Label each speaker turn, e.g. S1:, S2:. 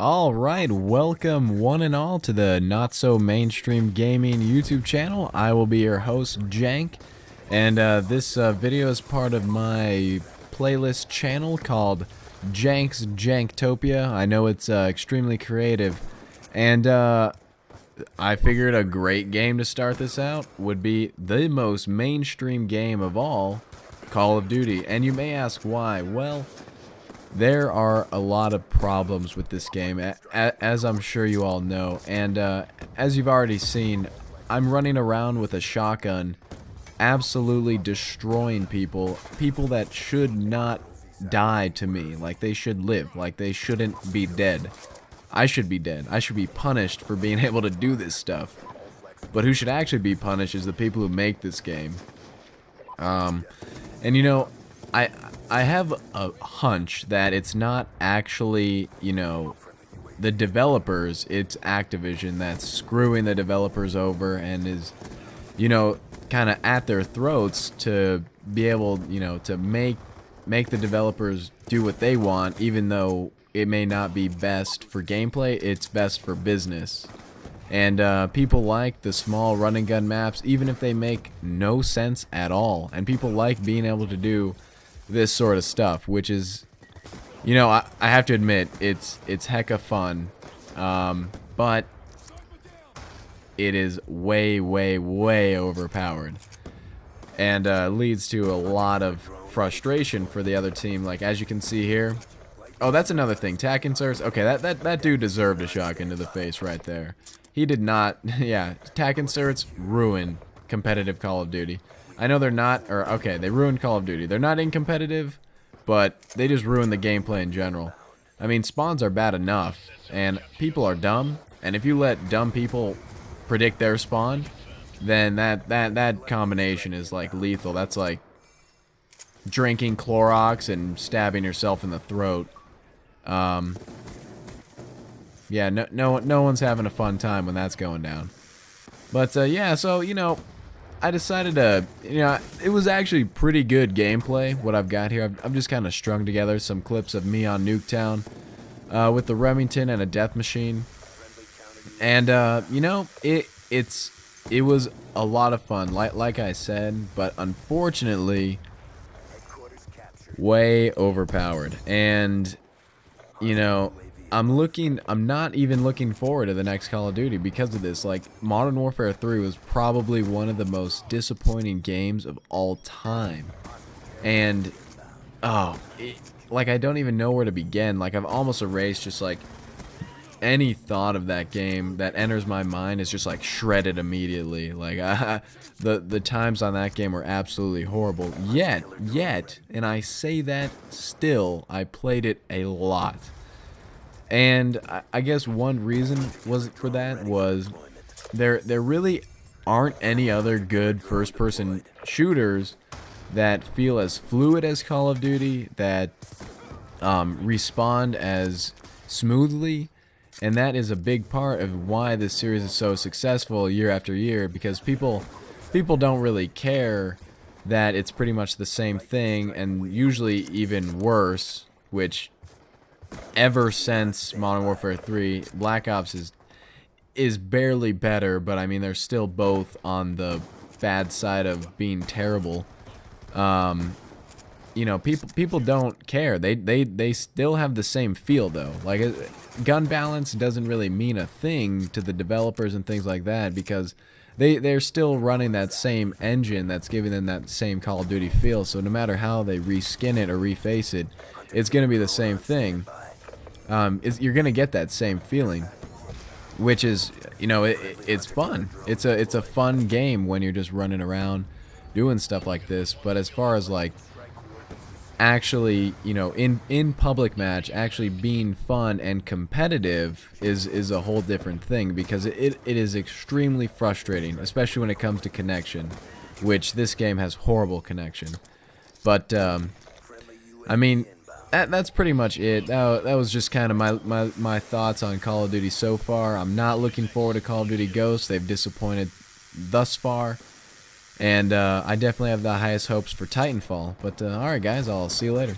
S1: Alright, welcome one and all to the Not So Mainstream Gaming YouTube channel. I will be your host, Jank, and this video is part of my playlist channel called Jank's Janketopia. I know it's extremely creative, and I figured a great game to start this out would be the most mainstream game of all, Call of Duty. And you may ask why. Well, there are a lot of problems with this game, as I'm sure you all know, and as you've already seen, I'm running around with a shotgun, absolutely destroying people that should not die to me, like they should live, like they shouldn't be dead. I should be dead. I should be punished for being able to do this stuff. But who should actually be punished is the people who make this game. And you know, I have a hunch that it's not actually, you know, the developers, it's Activision that's screwing the developers over and is, you know, kind of at their throats to be able, you know, to make the developers do what they want, even though it may not be best for gameplay, it's best for business. And people like the small run and gun maps, even if they make no sense at all, and people like being able to do this sort of stuff, which is, you know, I have to admit, it's hecka fun, but it is way overpowered, and leads to a lot of frustration for the other team. Like, as you can see here, oh, that's another thing, tack inserts. Okay, that dude deserved a shotgun to the face right there. He did not. Yeah, tack inserts ruin competitive Call of Duty. I know they're not, or okay, they ruined Call of Duty. They're not in competitive, but they just ruin the gameplay in general. I mean, spawns are bad enough, and people are dumb, and if you let dumb people predict their spawn, then that combination is like lethal. That's like drinking Clorox and stabbing yourself in the throat. Yeah, no one's having a fun time when that's going down. But yeah, so you know, I decided to, you know, it was actually pretty good gameplay, what I've got here. I've just kind of strung together some clips of me on Nuketown with the Remington and a death machine. And, you know, it was a lot of fun, like I said, but unfortunately, way overpowered. And, you know, I'm not even looking forward to the next Call of Duty because of this. Like, Modern Warfare 3 was probably one of the most disappointing games of all time. And, oh, like, I don't even know where to begin. Like, I've almost erased just, like, any thought of that game that enters my mind is just, like, shredded immediately. Like, the times on that game were absolutely horrible. Yet, and I say that still, I played it a lot. And I guess one reason for that was there really aren't any other good first-person shooters that feel as fluid as Call of Duty, that respond as smoothly, and that is a big part of why this series is so successful year after year, because people don't really care that it's pretty much the same thing, and usually even worse, which ever since Modern Warfare 3, Black Ops is barely better, but I mean they're still both on the bad side of being terrible. You know, people don't care. They still have the same feel though. Like, gun balance doesn't really mean a thing to the developers and things like that, because they're still running that same engine that's giving them that same Call of Duty feel. So no matter how they reskin it or reface it, it's gonna be the same thing. You're gonna get that same feeling, which is, you know, it's fun. It's a fun game when you're just running around doing stuff like this. But as far as like actually, you know, in public match, actually being fun and competitive is a whole different thing, because it is extremely frustrating, especially when it comes to connection, which this game has horrible connection. But I mean, that's pretty much it. That was just kind of my thoughts on Call of Duty so far. I'm not looking forward to Call of Duty Ghosts. They've disappointed thus far. And I definitely have the highest hopes for Titanfall. But alright guys, I'll see you later.